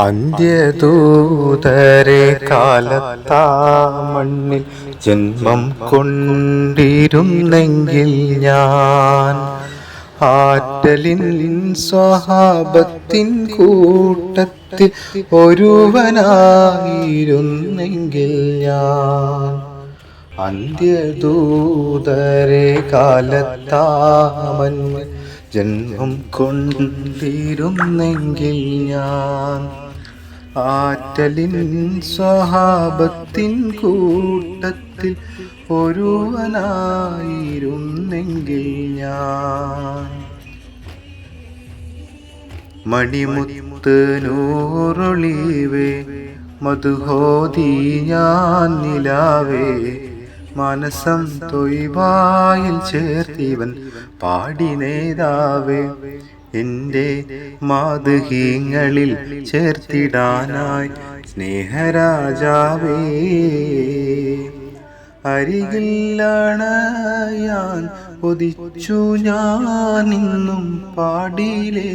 അന്ത്യദൂതരെ കാലത്താ മണ്ണിൽ ജന്മം കൊണ്ടിരുന്നെങ്കിൽ ഞാൻ ആറ്റലിൻ സ്വഹാബത്തിൻ കൂട്ടത്തിൽ ഒരുവനായിരുന്നെങ്കിൽ ഞാൻ. അന്ത്യദൂതരെ കാലത്താ മണ്ണിൽ ജന്മം കൊണ്ടിരുന്നെങ്കിൽ ഞാൻ ആറ്റലിൻ സ്വഹാബത്തിൻ കൂട്ടത്തിൽ ഒരുവനായിരുന്നെങ്കിൽ ഞാൻ. മണിമുത്ത് നൂറൊളിവേ മധുഹോദി ഞാൻ നിലാവേ മനസം തൊയ്വായിൽ ചേർത്തിവൻ പാടി നേതാവേ എൻ്റെ മാതൃഹീങ്ങളിൽ ചേർത്തിടാനായി സ്നേഹരാജാവേ. അരികിലണയാൻ കൊതിച്ചു ഞാൻ ഇന്നും പാടിയിലേ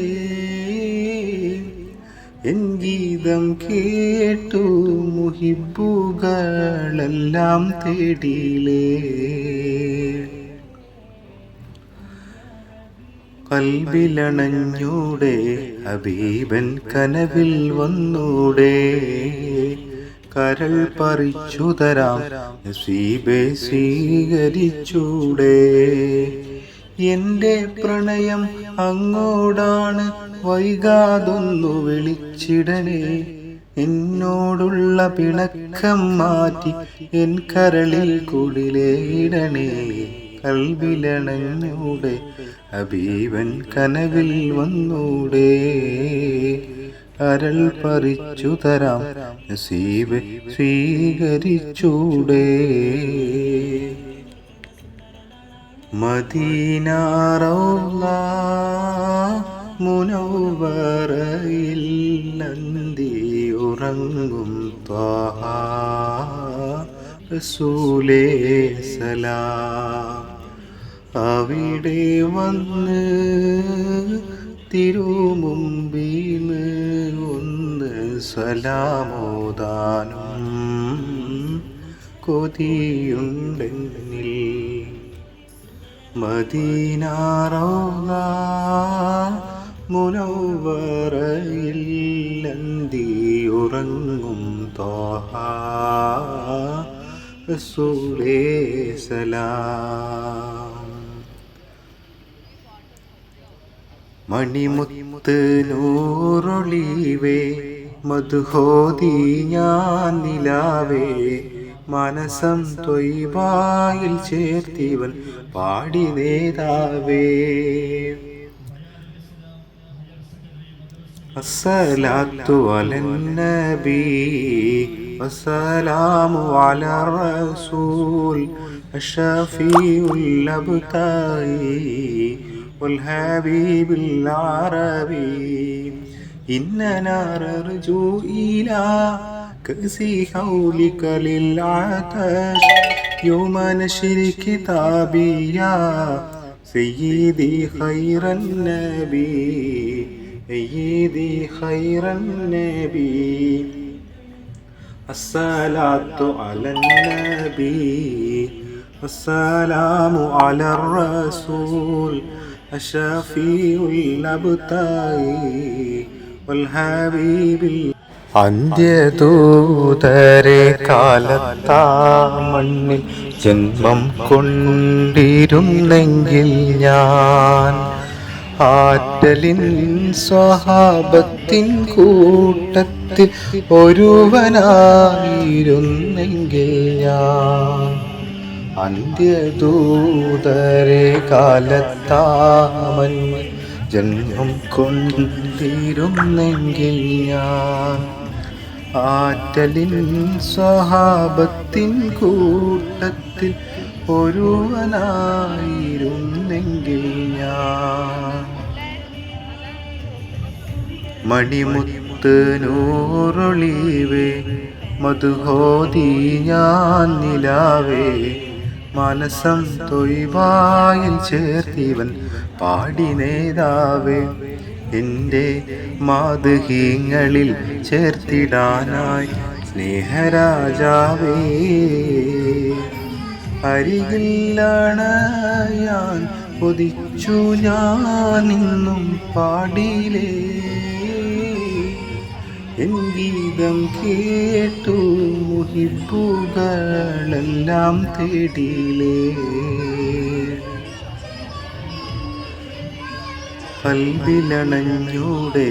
എൻ ഗീതം കേട്ടു മുഹിബുകളെല്ലാം തേടിയിലേ. കൽബിലണഞ്ഞൂടെ ഹബീബൻ കനവിൽ വന്നൂടെ കരൾ പറിച്ചു തരാം നസീബെ സ്വീകരിച്ചൂടെ. എൻ്റെ പ്രണയം അങ്ങോടാണ് വൈകാതൊന്നു വിളിച്ചിടണേ. എന്നോടുള്ള പിണക്കം മാറ്റി എൻ കരളിൽ കുടിലേടണേ. കൽബിലണഞ്ഞൂടെ ഹബീബൻ കനവിൽ വന്നൂടെ കരൾ പറിച്ചു തരാം നസീബ് സ്വീകരിച്ചൂടെ. മദീന റൗള മുനവ്വറയിൽ നന്ദി ഉറങ്ങും ത്വാഹ റസൂലേ സലാം. അവിടെ വന്ന് തിരുമുമ്പീന്ന് ഒന്ന് സലാമോദാനും കൊതിയുണ്ടെന്നിൽ. മദീന റൗള മുനവ്വറയിൽ അന്തി ഉറങ്ങും ത്വാഹ റസൂലേ സലാം. മണിമുത്ത് നൂറൊളിവേ മധുഹോദി ഞാൻ നിലാവേ മനസം തൊയ്വായിൽ ചേർത്തിവൻ പാടി നേതാവേ. അസ്സലാത്തു അലൻ നബി വസ്സലാമു അലാ റസൂൽ അഷ്ഫീഉൽ അബ്തായി والحبيب العربي إننا نرجو إلى كأس حولك للعطش يوم نشر كتابي يا سيدي خير النبي سيدي خير النبي. الصلاة على النبي والسلام على الرسول الشفيع الأبتاي والحبيب. അന്ത്യദൂതരെ കാലത്താ മണ്ണിൽ ജന്മം കൊണ്ടിരുന്നെങ്കിൽ ഞാൻ ആറ്റലിൻ സ്വഹാബത്തിൻ കൂട്ടത്തിൽ ഒരുവനായിരുന്നെങ്കിൽ ഞാൻ. അന്ത്യദൂതരെ കാലത്താ മണ്ണിൽ ജന്മം കൊണ്ടിരുന്നെങ്കിൽ ഞാൻ ആറ്റലിൻ സ്വഹാബത്തിൻ കൂട്ടത്തിൽ ഒരുവനായിരുന്നെങ്കിൽ ഞാൻ. മണിമുത്ത് നൂറൊളിവേ മധുഹോദി ഞാൻ നിലാവേ മനസം തൊയ്വായിൽ ചേർത്തിവൻ പാടി നേതാവേ. എൻ്റെ മാതൃഹീങ്ങളിൽ ചേർത്തിടാനായി സ്നേഹരാജാവേ അരികില്ലണയാൻ കൊതിച്ചു ഞാനിന്നും പാടിയിലേ എൻ ഗീതം കേട്ടു മുഹിബുകളെല്ലാം തേടിയിലേ കൽവിലണഞ്ഞൂടെ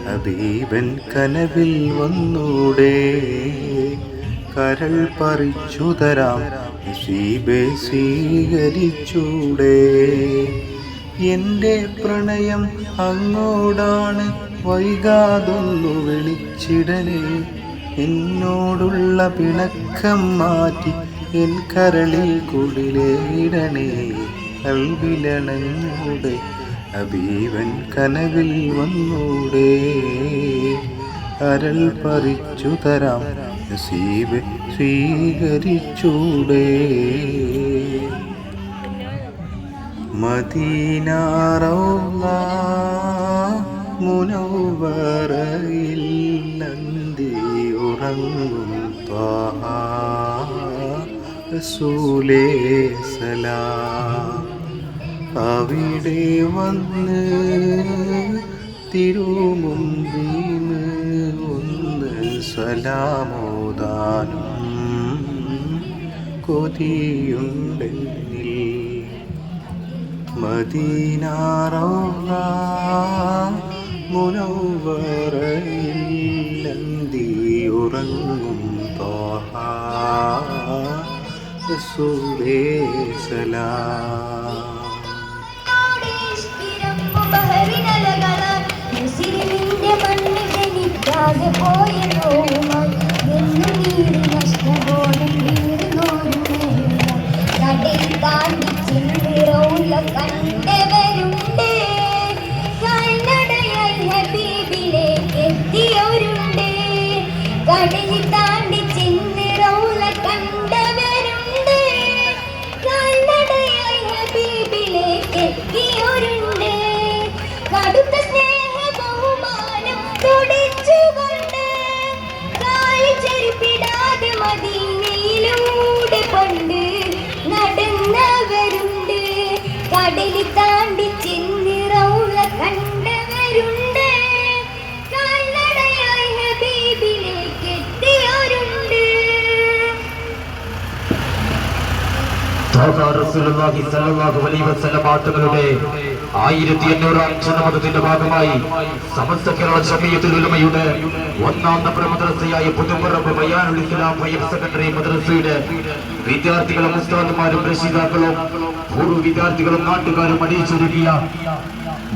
ഹബീബൻ കനവിൽ വന്നൂടെ കരൾ പറിച്ചു തരാം നസീബെ സ്വീകരിച്ചൂടെ എൻ്റെ പ്രണയം അങ്ങോടാണ് വൈകാതൊന്നു വിളിച്ചിടണേ എന്നോടുള്ള പിണക്കം മാറ്റി എൻ കരളിൽ കുടിലേടണേ കൽവിലണഞ്ഞൂടെ ഹബീബൻ കനവിൽ വന്നൂടെ കരൾ പറിച്ചു തരാം നസീബ് സ്വീകരിച്ചൂടെ മദീന റൗള മുനവ്വറയിൽ അന്തി ഉറങ്ങും ത്വാഹ റസൂലേ സലാം അവിടെ വന്ന് തിരുമുമ്പീന്ന് ഒന്ന് സലാമോദാനും കൊതിയുണ്ടെന്നിൽ മദീന റൗള മുനവ്വറയിൽ അന്തി ഉറങ്ങും ത്വാഹ റസൂലേ സലാം കടലിൽ താണ്ടി ചെന്ന് റൗള കണ്ടവരുണ്ട് കാൽനടയായി ഹബീബിലേക്ക് എത്തിയവരുണ്ട് കടുത്ത സ്നേഹ ബഹുമാനം തുടിച്ചുകൊണ്ട് കാലിൽ ചെരുപ്പിടാതെ മദീനയിലൂടെ പണ്ട് നടന്നവരുണ്ട് കടലിൽ താണ്ടി ചെന്ന് റൗള കണ്ടവരുണ്ട് കാൽനടയായി ഹബീബിലേക്ക് എത്തിയവരുണ്ട് റസൂലുള്ളാഹി സ്വല്ലല്ലാഹു അലൈഹി വസല്ലം തങ്ങളുടെ 1800-ാം ജന്മദിനത്തിന്റെ ഭാഗമായി സമസ്ത കേരള ജമിയത്തുൽ ഉലമയുടെ ഒന്നാം നമ്പർ മദ്രസയായ പുതുപ്പറമ്പ് ബയാനുൽ ഇസ്ലാം ഹയർ സെക്കൻഡറി മദ്രസയുടെ വിദ്യാർത്ഥികളും ഉസ്താദുമാരും രക്ഷിതാക്കളും പൂർവ്വ വിദ്യാർത്ഥികളും നാട്ടുകാരും അണിയിച്ചൊരുക്കിയ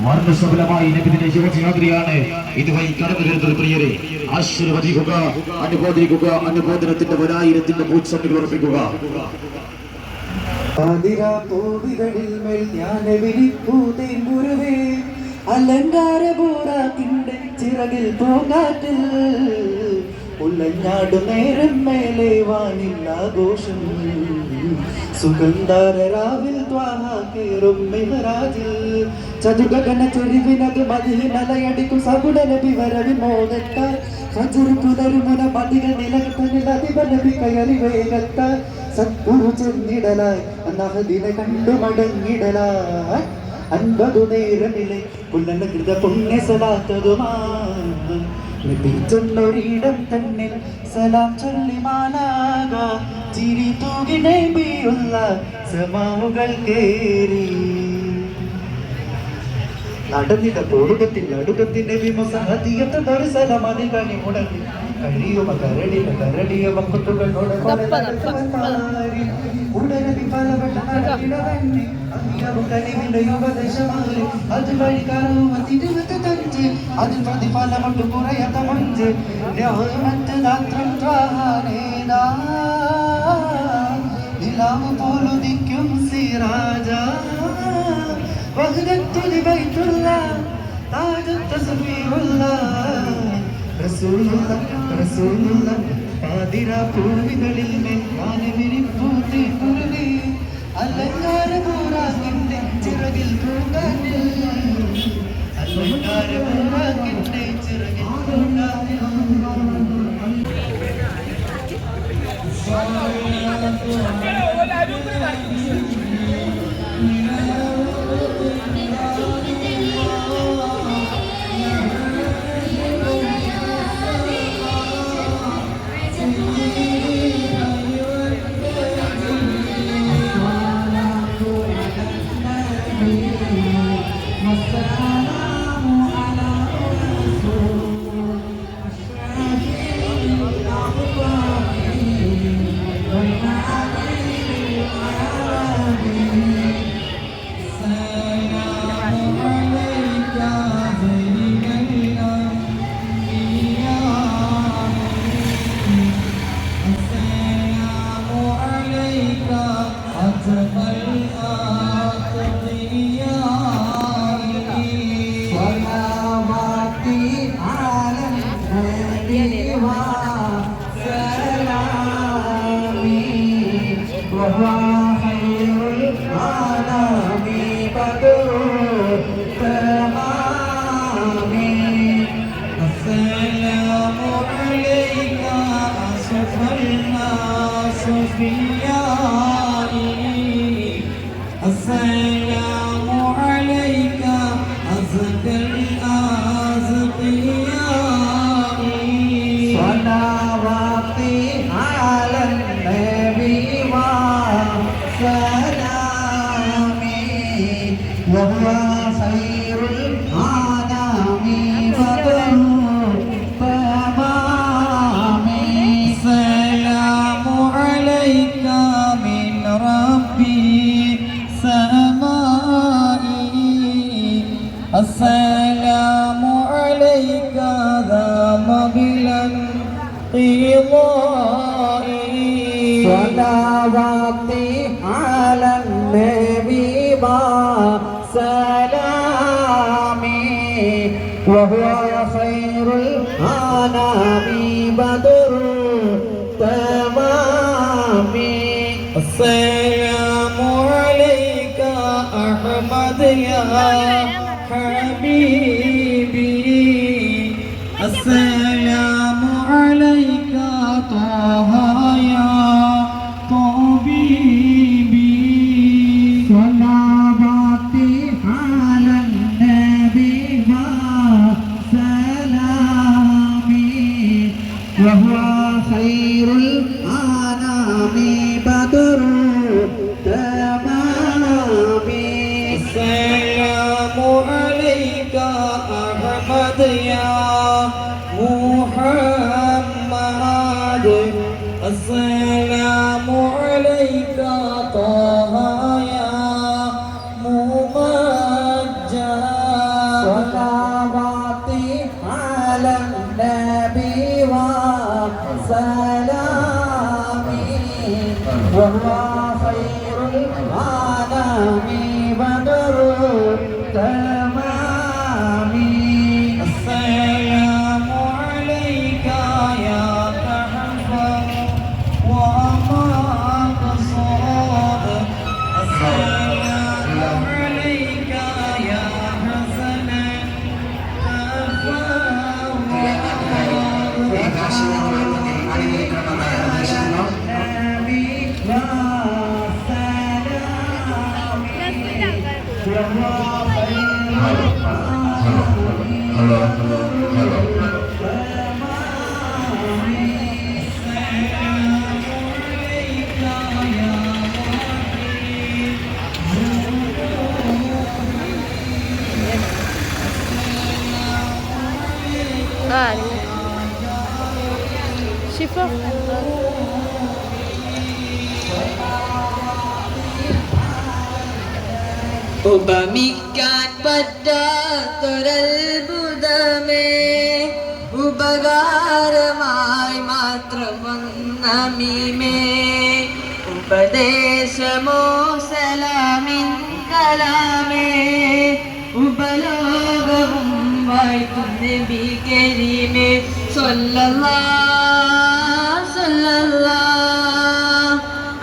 വർണ്ണശബലമായി നബിദിന യുവജാഗ്രയാണ് ഇതുവഴി കടന്നു വരുന്നത്. പ്രിയരെ, ആശീർവദിക്കുക, അനുബോധിക്കുക, അനുബോധനത്തിന്റെ 1000-ന്റെ പൂച്ചെണ്ടുകൾ ഉറപ്പിക്കുക. പൂവികളിൽ മേൽ ജ്ഞാനവിരിപ്പൂതേമ്പുരുവേ അലങ്കാര ബോറാക്കിന്റെ ചിറകിൽ പൂങ്കാറ്റിൽ ഉള്ളഞ്ഞാടു നേരം മേലെ വാനില്ലാഘോഷം സുഗന്ധാരരാവിൽ ത്വാഹ കേറും മിഹ്റാജിൽ ചതുഗഗന ചൊരിവിനത് മതിഹിനലയടിക്കും സകുടന വിവര വിമോദത്താൽ ഫജ്ർ പുലരുമുന മതികൾ നിലകത്തനിലതിബലവി കയറി വേഗത്താൽ സദ്ഗുരു ചെന്നിടലായി അന്നഹദിനെ കണ്ടു മടങ്ങിടലായി 50 നേരമിലെ പുല്ലന കൃത പുണ്യ സലാത്തതുമാൊരിടം തന്നെ സലാം ചൊല്ലി മാലാക ചിരി തൂകി നബിയുള്ള സമാവുകൾ കേറി നടന്നിട പോടുകത്തിൽ അടുക്കത്തിന്റെ വിമസഹതിയത്തൊരു സലമതി കണി മുടങ്ങി കഴിയുമ കരടിയ കരടിയ മക്കുത്തുകളോട് ഉടനടി പലവട്ട നടന്നിടവണ്ണി അങ്ങിയവും കനിവിന്റെ യുവദേശമാറി അത് വഴി കറവുമ തിരുവത്ത് തഞ്ച് അതിൽ പ്രതിഫലമൊട്ട് കുറയാത്ത മഞ്ച് ന്യായമത്ത് ദാത്രം ത്വാഹാനേനാ നിലാവ് പോലുദിക്കും സിറാജ വഹദത്തുൽ ബൈത്തുള്ള താജത്ത് സഫീറുള്ള റസൂലുള്ള റസൂലുള്ള പാതിര പൂവികളിൽ ജ്ഞാനവിരിപ്പൂത്തി കുരുവി അലങ്കാര പൂരാകിന്റെ ചിറകിൽ പൂങ്കാറ്റിൽ താരമുറാക്കിന്റെ ചിറകിൽ السلام عليك أزكى الأزكياء صلواتي على النبي وسلامي وهو خير الأنام بدر تمامي السلام عليك من ربي سمائي السلام عليك ذا مبلغ قضائي صلواتي على النبي وسلامي وهو خير الأنام بدر تمامي السلام عليك أحمد يا حبيبي السلام عليك طه يا طبيبي صلواتي على النبي وسلامي وهو خير الأنام بدر تمامي السلام عليك أحمد يا محمد السلام عليك طه يا ممجد صلواتي على النبي وسلامي وهو خير الأنام بدر تمامي السلام عليك يا كحفر وأماك صاد السلام عليك يا حسن شوفوا ഉപമിക്കാൻ പറ്റാത്തൊരത്ഭുതമേ ഉപകാരമായി മാത്രം വന്ന മീമേ ഉപദേശമോ സലാമിൻ കലാമേ ഉപലോകവും വാഴ്ത്തും നബി കരീമേ സല്ലല്ലാഹ് സല്ലല്ലാഹ്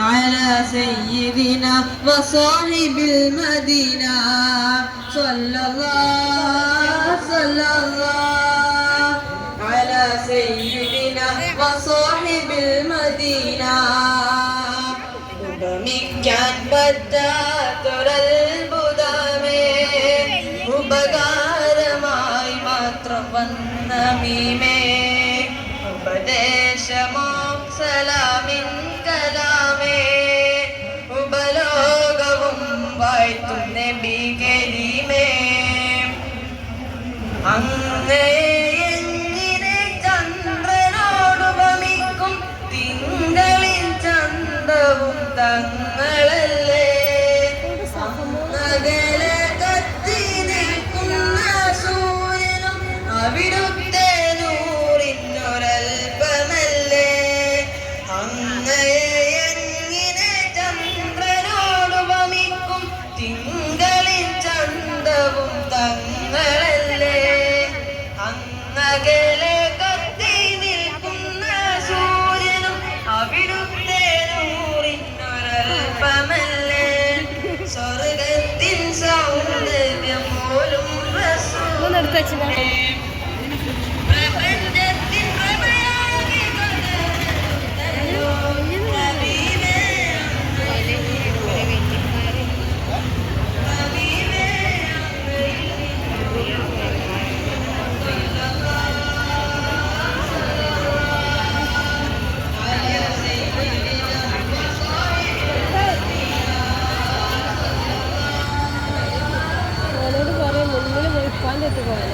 അലാ സയ്യിദിനാ വസാഹിബിൽ മദീന സല്ലല്ലാഹ് وصاحب المدينة ഉപമിക്കാൻ പറ്റാത്തൊരത്ഭുതമേ ഉപകാരമായി മാത്രം വന്ന മീമേ ഉപദേശമോ സലാമിൻ കലാമേ ഉപലോകവും വാഴ്ത്തും നബി കരീമേ അങ്ങയെങ്ങനെ ചന്ദ്രനോടുപമിക്കും തിങ്കളിൽ ചന്തവും തങ്ങളല്ലേ അകലെ കത്തി നിൽക്കുന്ന സൂര്യനും അവിടുത്തെ നൂറിനൊരൽപ്പമല്ലേ അങ്ങയെങ്ങനെ ചന്ദ്രനോടുപമിക്കും തിങ്കളിൽ ചന്തവും തങ്ങളല്ലേ അങ്ങകലെ കത്തി നിൽക്കുന്ന സൂര്യനും അവിടുത്തെ നൂറിനൊരൽപ്പമല്ലേ സ്വർഗത്തിൻ സൗന്ദര്യം പോലും പ്രപഞ്ചത്തിൻ പ്രഭയാകി അവനോട് പറയാം മുന്നിൽ പോയി ഉപ്പാൻ്റെ പോലെ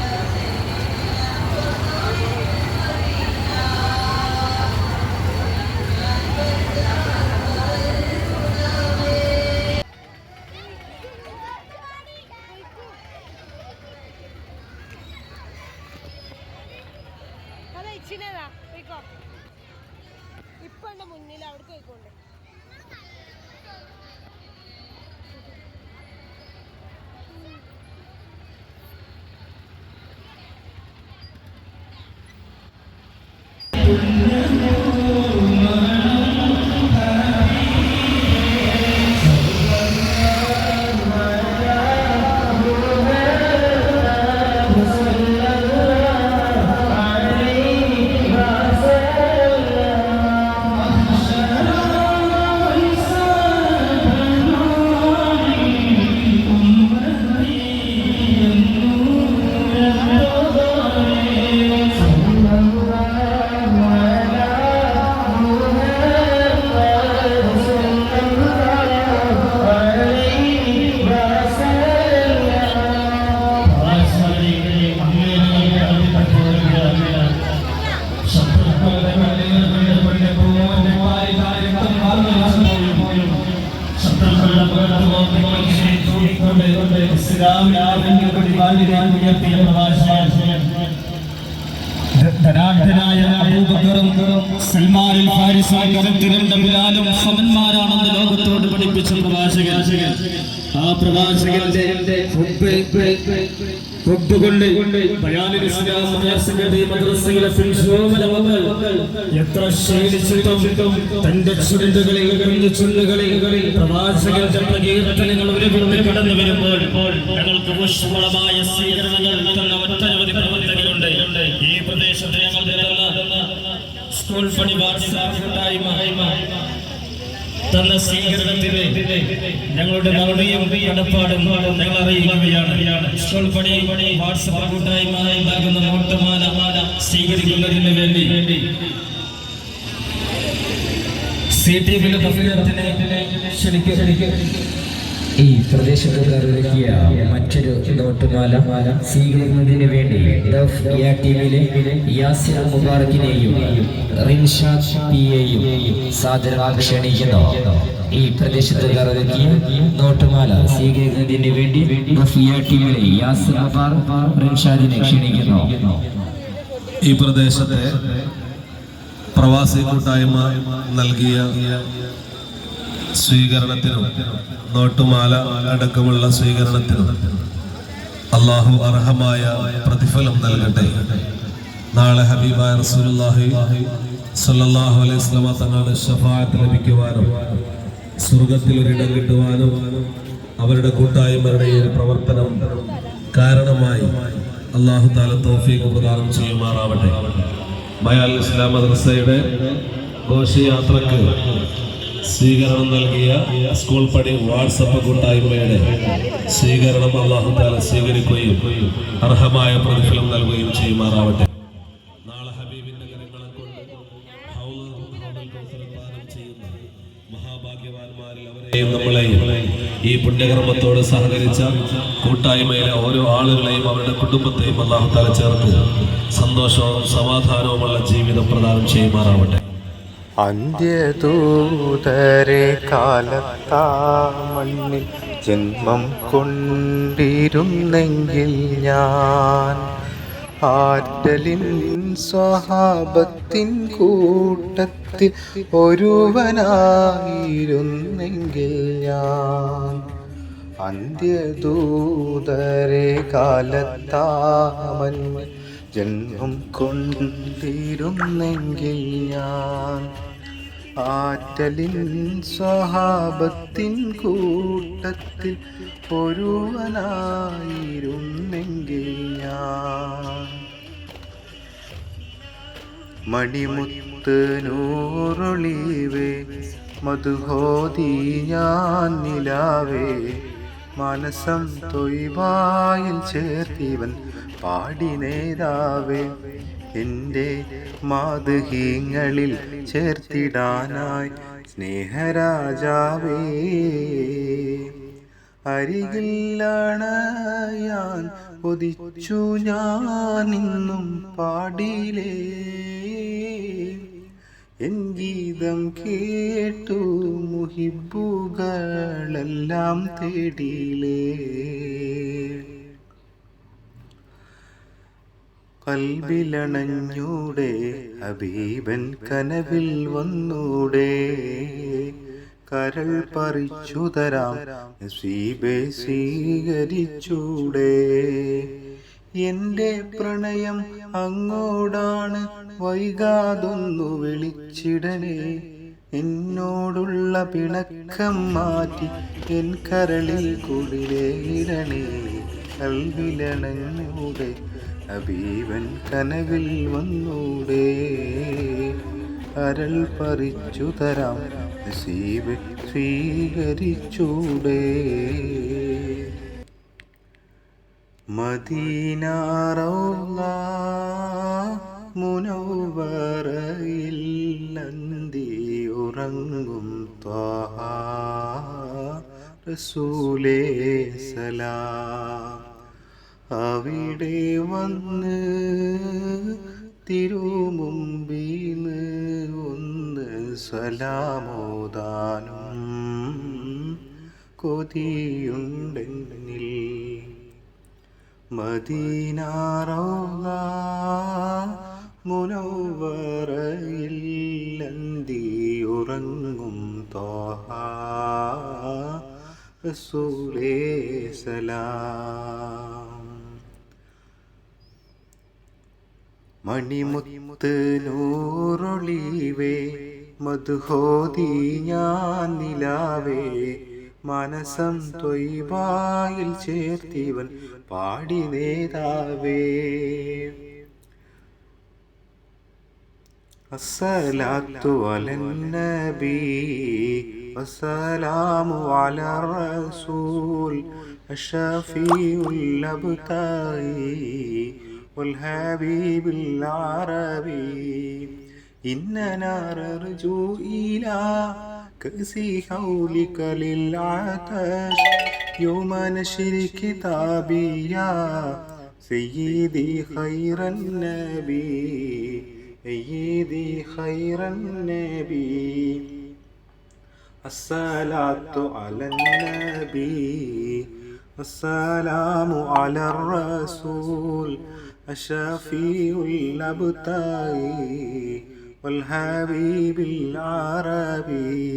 അതാ ഇച്ചിനേതാ പോയിക്കോ ഇപ്പൊ എന്റെ മുന്നിൽ അവിടെ പോയിക്കോണ്ട് ധനാഢ്യനായ അബൂബക്കറും സൽമാനുൽ ഫാരിസും കരത്തിരണ്ട ബിലാലും സമന്മാരാണെന്ന് ലോകത്തോട് പഠിപ്പിച്ച പ്രവാചകൻ. ആ പ്രവാചകന്റെ കൊണ്ട് ബയാനുൽ ഇസ്ലാം മദ്രസയിലെ ഫിൻഷോമലവങ്ങൾ എത്ര ക്ഷീണിച്ചിട്ടും തന്റെ ചുരുണ്ടുകളിൽ ചുണ്ടുകളിൽ പ്രവാചകന്റെ പ്രകീർത്തനങ്ങൾ ഉരുവിട്ട് കടന്നു വരുമ്പോൾ ഞങ്ങൾക്ക് ഊഷ്മളമായ സ്വീകരണങ്ങൾ തന്ന ഒട്ടനവധി പ്രവർത്തകരുണ്ട്. ഈ പ്രദേശത്ത് ഞങ്ങൾ സ്കൂൾ പണി വാട്സാപ്പ് തന്ന സ്വീകരണത്തിന് ഞങ്ങളുടെ നന്ദിയും കടപ്പാടും ഞങ്ങൾ അറിയുകയാണ്. സ്കൂൾ പണി വാട്സാപ്പ് കൂട്ടായ്മ ഉണ്ടാകുന്ന നോട്ടുമാല സ്വീകരിക്കുന്നതിന് വേണ്ടി CTV-യുടെ ക്ഷണിക്കുക. ഈ പ്രദേശത്തുകാർ ഒരുക്കിയ മറ്റൊരു നോട്ടുമാല സ്വീകരിക്കുന്നതിന് വേണ്ടി ടീമിലെ യാസിർ മുബാറക്കിനെയും റിൻഷാദ് പിയെയും സാദരമായി ക്ഷണിക്കുന്നു. ഈ പ്രദേശത്തുകാർ ഒരുക്കിയ നോട്ടുമാല സ്വീകരിക്കുന്നതിന് വേണ്ടി ടീമിലെ യാസിർ മുബാറക്ക് റിൻഷാദിനെ ക്ഷണിക്കുന്നു. ഈ പ്രദേശത്തെ പ്രവാസി കൂട്ടായ്മ നൽകിയ സ്വീകരണത്തിനും നോട്ടുമാല അടക്കമുള്ള സ്വീകരണത്തിനും അല്ലാഹു അർഹമായ പ്രതിഫലം നൽകട്ടെ. നാളെ ഹബീബായ റസൂലുള്ളാഹി സ്വല്ലല്ലാഹു അലൈഹി വസല്ലമ തങ്ങളുടെ ശഫാഅത്ത് ലഭിക്കുവാനും സ്വർഗ്ഗത്തിൽ ഒരിടം കിട്ടുവാനും അവരുടെ കൂട്ടായ്മയുടെ ഈ പ്രവർത്തനം കാരണമായി അല്ലാഹു തആല തൗഫീഖ് പ്രദാനം ചെയ്യുമാറാവട്ടെ. ബയാൽ ഇസ്ലാം മദ്രസയുടെ ഘോഷയാത്രക്ക് സ്വീകരണം നൽകിയ സ്കൂൾ പടി വാട്സപ്പ് കൂട്ടായ്മയുടെ സ്വീകരണം അല്ലാഹു തആല സ്വീകരിക്കുകയും അർഹമായ പ്രതിഫലം നൽകുകയും ചെയ്യുമാറാവട്ടെ. നാളെ ഹബീബിന്റെ കരങ്ങളെ കൊണ്ട് ഹൗദുൽ കൗസർ പാനം ചെയ്യുന്ന മഹാഭാഗ്യവാന്മാരിൽ അവരെയും നമ്മളെയും ഈ പുണ്യകർമ്മത്തോട് സഹകരിച്ച കൂട്ടായ്മയിലെ ഓരോ ആളുകളെയും അവരുടെ കുടുംബത്തെയും അല്ലാഹു തആല ചേർത്ത് സന്തോഷവും സമാധാനവുമുള്ള ജീവിതം പ്രദാനം ചെയ്യുമാറാവട്ടെ. അന്ത്യദൂതരെ കാലത്താ മണ്ണിൽ ജന്മം കൊണ്ടിരുന്നെങ്കിൽ ഞാൻ ആറ്റലിൻ സ്വഹാബത്തിൻ കൂട്ടത്തിൽ ഒരുവനായിരുന്നെങ്കിൽ ഞാൻ അന്ത്യദൂതരെ കാലത്താ മണ്ണിൽ ജന്മം കൊണ്ടിരുന്നെങ്കിൽ ഞാൻ ആറ്റലിൻ സ്വഹാബത്തിൻ കൂട്ടത്തിൽ ഒരുവനായിരുന്നെങ്കിൽ ഞാൻ മണിമുത്ത് നൂറൊളിവേ മധുഹോദി ഞാൻ നിലാവേ മനസം തൊയ്വായിൽ ചേർത്തിവൻ പാടി നേതാവേ എൻ്റെ മാതൃഹീങ്ങളിൽ ചേർത്തിടാനായി സ്നേഹരാജാവേ അരികില്ലണയാൻ കൊതിച്ചു ഞാൻ ഇന്നും പാടിയിലേ എൻ ഗീതം കേട്ടു മുഹിബുകളെല്ലാം തേടിയിലേ കൽബിലണഞ്ഞൂടെ ഹബീബൻ കനവിൽ വന്നൂടെ കരൾ പറിച്ചു തരാം നസീബെ സ്വീകരിച്ചൂടെ എൻ്റെ പ്രണയം അങ്ങോടാണ് വൈകാതൊന്നു വിളിച്ചിടണേ എന്നോടുള്ള പിണക്കം മാറ്റി എൻ കരളിൽ കുളിരേടണേ കൽബിലണഞ്ഞൂടെ ഹബീബൻ കനവിൽ വന്നൂടെ അരൾ പറിച്ചു തരാം നസീബ് സ്വീകരിച്ചൂടെ മദീന റൗള മുനവ്വറയിൽ അന്തി ഉറങ്ങും ത്വാഹ റസൂലേ സലാം അവിടെ വന്ന് തിരുമുമ്പീന്ന് ഒന്ന് സലാമോദാനും കൊതിയുണ്ടെന്നിൽ മദീന റൗള മുനവ്വറയിൽ അന്തി ഉറങ്ങും ത്വാഹ റസൂലേ സലാം മണിമുത്ത് നൂറൊളിവേ മധുഹോദി ഞാൻ നിലാവേ മനസം തൊയ്വായിൽ ചേർത്തിവൻ പാടി നേതാവേ അസ്സലാത്തു അലൻ നബി വസ്സലാമു അലാ റസൂൽ അഷ്ഫീഉൽ അബ്തായി والحبيب العربي إننا نرجو إلى كأس حولك للعطش يوم نشر كتابي يا سيدي خير النبي سيدي خير النبي الصلاة على النبي السلام على الرسول الشفيع الأبتاي والحبيب العربي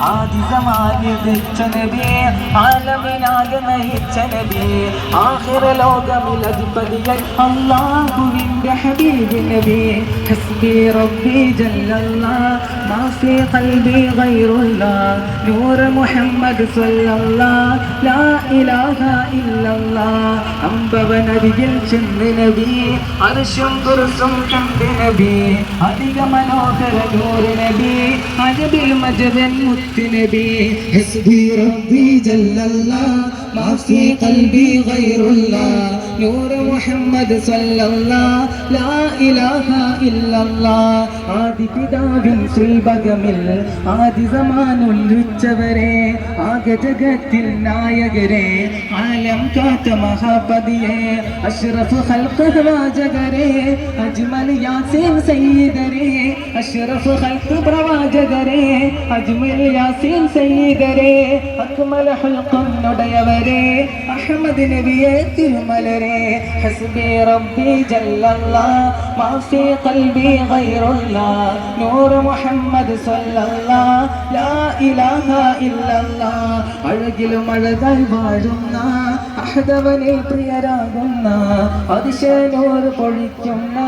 ആദി സമാനിച്ച നബി ആലമിനാകെ നയിച്ച നബി ആഖിറ ലോകമിൽ അധിപതിയായി അല്ലാഹുവിന്റെ ഹബീബ് നബി ഹസ്ബി റബ്ബി ജല്ലല്ലാഹ് മാ ഫീ ഖൽബി ഗൈറുല്ലാഹ് നൂർ മുഹമ്മദ് സ്വല്ലല്ലാഹ് ലാ ഇലാഹ ഇല്ലല്ലാഹ് അമ്പവനരികിൽ ചെന്ന് നബി അർശും കുർസും കണ്ട് നബി അധിക മനോഹര നൂർ നബി അജബിൽ മജദൻ മുത്ത് നബി ഹസ്ബി റബ്ബി ജല്ലല്ലാഹ് മാ ഫീ ഖൽബി ഗൈറുല്ലാഹ് നൂർ മുഹമ്മദ് സ്വല്ലല്ലാഹ് ലാ ഇലാഹ ഇല്ലല്ലാഹ് ആദി പിതാവിൻ ശ്രീഭഗമിൽ ആദി സമാനുള്ളിച്ചവരെ ആകെ ജഗത്തിൽ നായകരെ ആലം കാത്ത മഹാപതിയെ അഷ്റഫ് ഖൽഖ് വാചകരെ അജ്മൽ യാസീൻ സയ്യിദരെ അഷ്റഫ് ഖൽഖ് പ്രവാചകരെ അജ്മൽ യാസീൻ സയ്യിദരെ അക്മൽ ഹൽഖുന്നുടയവരെ അഹ്മദ് നബിയെ തിരുമലരെ ഹസ്ബി റബ്ബി ജല്ലല്ലാഹ് മാ ഫീ ഖൽബി ഗൈറുല്ലാഹ് നൂർ മുഹമ്മദ് സ്വല്ലല്ലാഹ് ലാ ഇലാഹ ഇല്ലല്ലാഹ് അഴകിലും അഴകായി വാഴുന്ന അഹദവനിൽ പ്രിയരാകുന്ന അതിശയനൂർ പൊഴിക്കുന്ന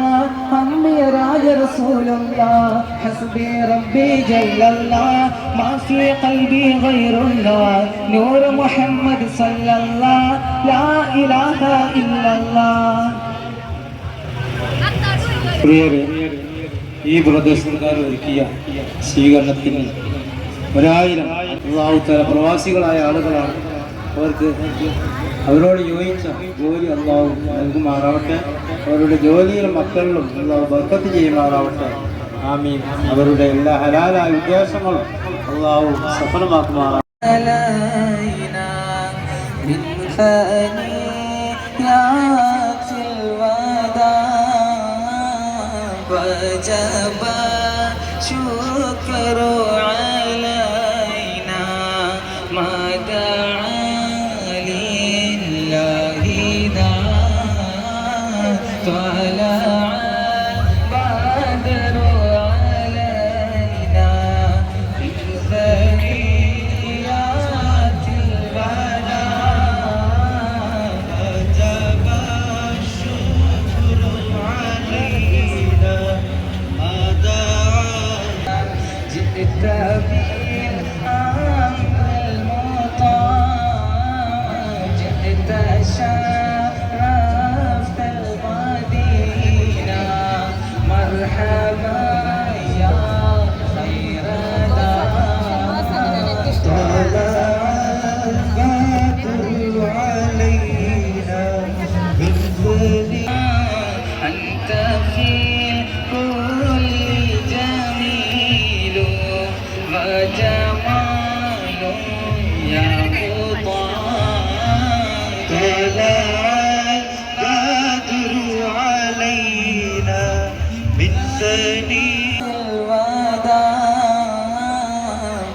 അമ്പിയരായ റസൂലുള്ളാഹ് ഹസ്ബി റബ്ബി ജല്ലല്ലാഹ് മാ ഫീ ഖൽബി ഗൈറുല്ലാഹ് നൂർ മുഹമ്മദ് സ്വല്ലല്ലാഹ് ലാ ഇലാഹ ഇല്ലല്ലാഹ്. പ്രിയരെ, ഈ പ്രദേശത്തുകാർ ഒരുക്കിയ സ്വീകരണത്തിന് 1000 അള്ളാഹുത്താല പ്രവാസികളായ ആളുകളാണ്. അവരോട് യോജിച്ച ജോലി അള്ളാഹു നൽകുമാറാവട്ടെ. അവരുടെ ജോലിയിലും മക്കളിലും അള്ളാഹു ബർക്കത്ത് ചെയ്യുമാറാവട്ടെ. ആമീൻ. അവരുടെ എല്ലാ ഹലാലായ ഉദ്ദേശങ്ങളും അള്ളാഹു സഫലമാക്കുമാറാവട്ടെ. وجب شكر علينا ما دعا لله طلع بدر علينا من ثنيات الوداع وجب الشكر علينا جئت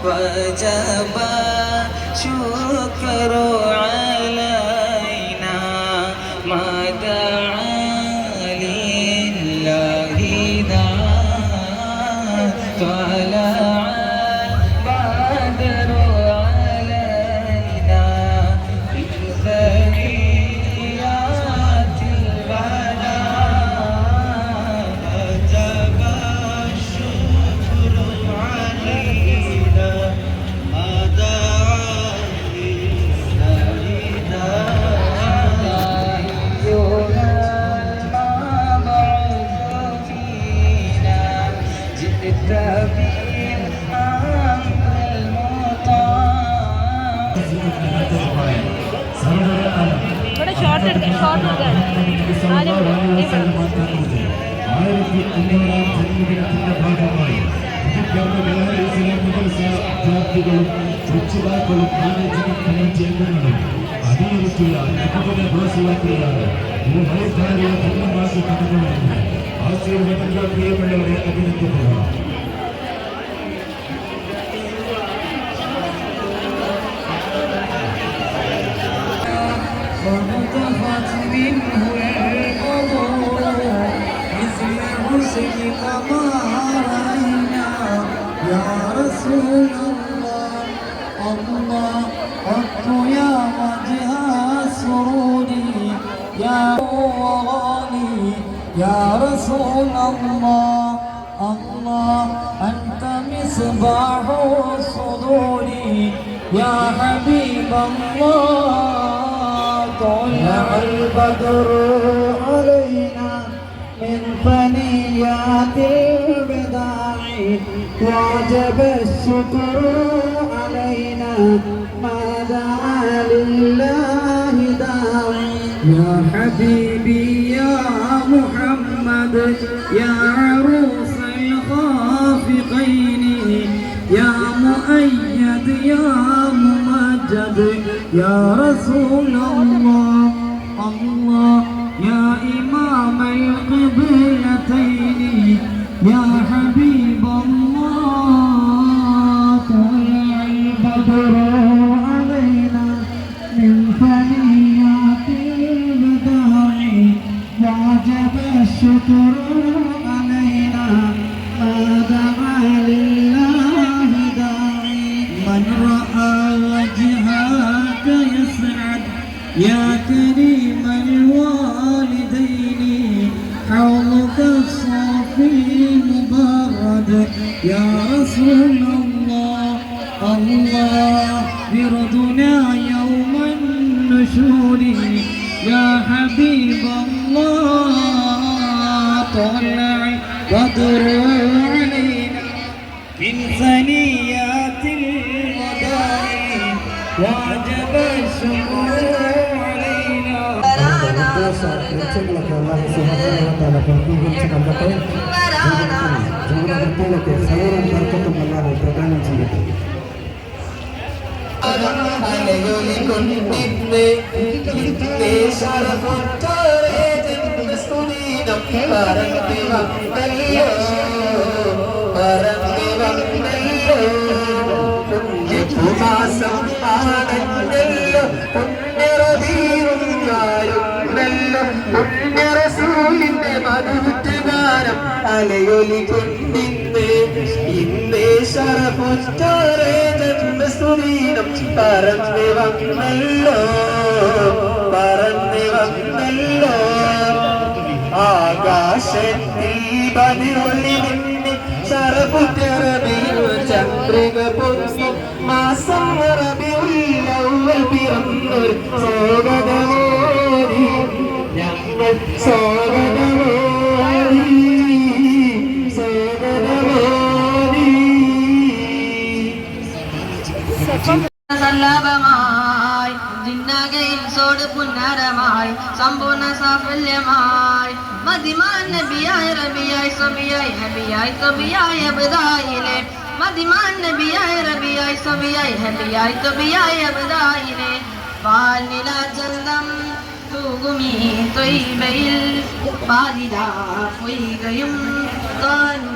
وجب شكر علينا ما دعا لله طلع بدر علينا في ثنيات البلاء وجب الشكر علينا ما دعا ഇവിടെ ഷോർട്ട് എടുക്കുകയാണ് ഭാഗമായി വിദ്യാർത്ഥികളും രക്ഷിതാക്കളും മാനേജ്മെന്റ് കമ്മിറ്റി അംഗങ്ങളും അടിയൊരുക്കിയ നികുതിയുടെ ഘോഷയാത്രയാണ് ഈ വൈകാരിക പൂർണ്ണമാക്കി കടന്നുവരുന്നത്. ആശീർവാദങ്ങൾ പ്രിയമുള്ളവരെ അഭിനന്ദിക്കുക. وانتفت منه القبور مثل حسنك ما رأينا يا رسول الله الله قط يا وجه سروري يا غالي يا رسول الله الله أنت مصباح صدوري يا حبيب الله طلع البدر علينا من ثنيات البداع وجب الشكر علينا ما دعا لله داعي يا حبيبي يا محمد يا عروس الخافقين يا مؤيد يا ممجد يا رسول الله الله يا إمام القبلتين يا حبيب الله طلع البدر علينا من ثنيات البداع وجب الشكر علينا ما دعا لله داعي من رأى وجهك يسعد يا كريم الوالدين حوضك الصافي المبرد يا رسول الله الله بردنا يوم النشور يا حبيب الله طلع بدر علينا من ثنيات الوداع وجب الشكر علينا ലക്ഷ്യങ്ങളൊക്കെ അല്ലാതെ സുഹൃത്തുക്കളെ പ്രതികരിച്ച് കണ്ടപ്പോൾ ജീവിതത്തിലൊക്കെ സൗരം തർക്കത്തും അല്ലാതെ പ്രദാനം ചെയ്യട്ടെ. അലയൊലി കൊണ്ടിന്ന് ഇന്നേ ശരപുറ്റാരേ ജന്മസ്തുരീനം പറന്ന് വന്നല്ലോ പറന്ന് വന്നല്ലോ ആകാശത്തിൽ ബലിയൊലി നിന്ന് ശരപുറ്ററബിയിൽ ചന്ദ്രിക പൊങ്ങി മാസം റബിയുൽ പിറന്നൊരു സ്വാഗതമോരി ഞങ്ങൾ സ്വാഗതമോരി സല്ലാപമായി ജിന്നകയിൽ സോട് പുന്നരമായി സമ്പൂർണ്ണ സാഫല്യമായി മദിമാൻ നബിയായി റബിയായി സബിയായി ഹബിയായി സബിയായി അബ്ദായിലെ മദിമാൻ നബിയായി റബിയായി സബിയായി ഹബിയായി സബിയായി അബ്ദായിലെ പാൽനില ചന്തം തൂകുമീ തൊയ്ബയിൽ പാതിരാ പൊയ്കയും الشيطان